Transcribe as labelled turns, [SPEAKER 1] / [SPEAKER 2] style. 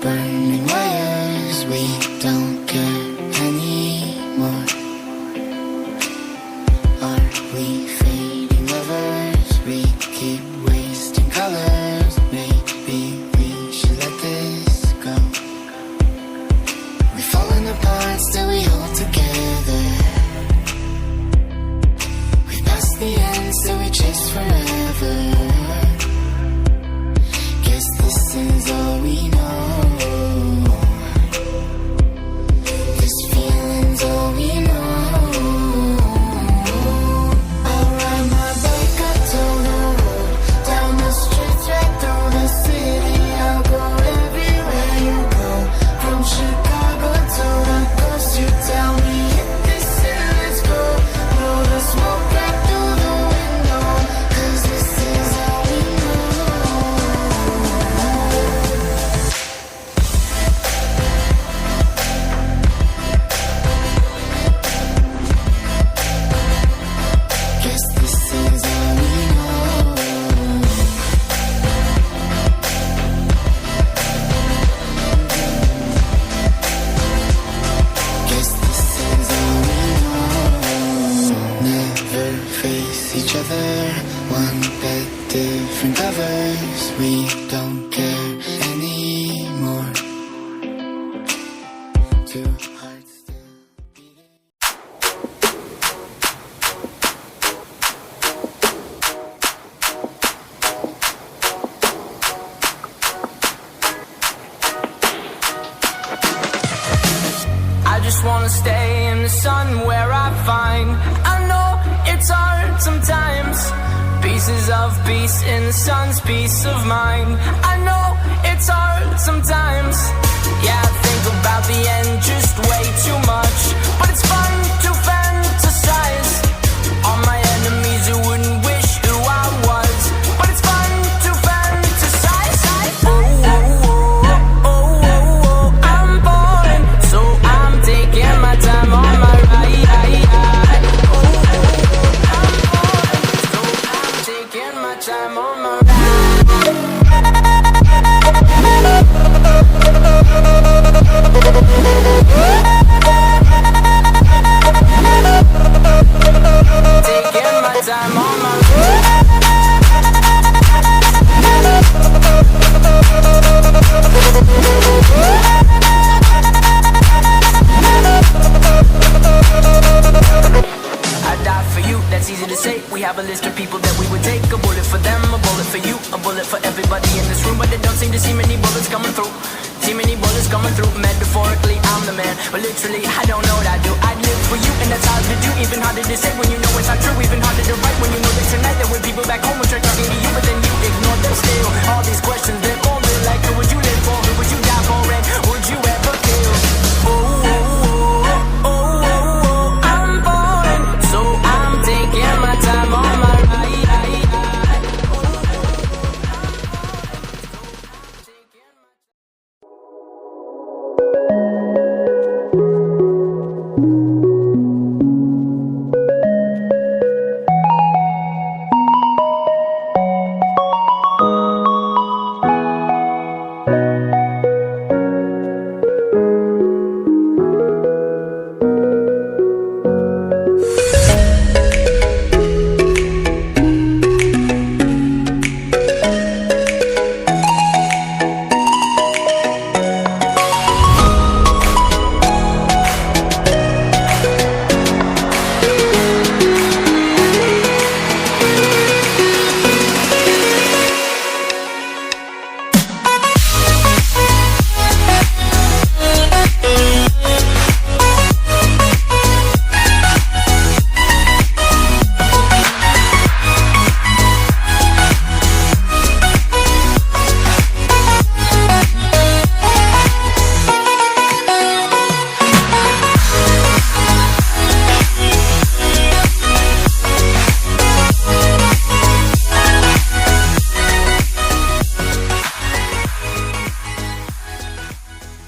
[SPEAKER 1] burning wires. We don't care anymore. Are we fading lovers? We keep wasting colors. Maybe we should let this go. We've fallen apart, still we hold together. We've passed the end, still we chase forever. Guess this is all we know. This feeling's all we know. I'll ride my bike up to the road, down the streets, right through the city. I'll go everywhere you go, from Chicago to the coast. You tell me hit this and let's go. Blow the smoke right through the window, 'cause this is all we know. Guess this is all we know. Guess this is all we know. Never face each other, one bed, different covers. We don't care anymore. Two hearts still beating.
[SPEAKER 2] I just wanna stay in the sun where I find. I know it's hard sometimes. Pieces of peace in the sun's peace of mind. I know it's hard sometimes. Yeah, I think about the end just way too much. But it's fun to fantasize on my enemies who wouldn't wish who I was. But it's fun to fantasize. Oh, oh, oh, oh, oh, oh, I'm falling, so I'm taking my time on my ride. Oh, oh, oh, I'm falling, so I'm taking my time on my ride. Taking my time on my ride. I die for you, that's easy to say. We have a list of people that we would take. A bullet for them, a bullet for you, a bullet for everybody in this room. But they don't seem to see many bullets coming through. See many bullets coming through. Metaphorically, I'm the man, but literally, I don't know what I do. I live for you, and that's hard to do. Even harder to say when you know it's not true. Even harder to write when you know that tonight there were people back home who tried talking to you, but then you ignore them still. All these questions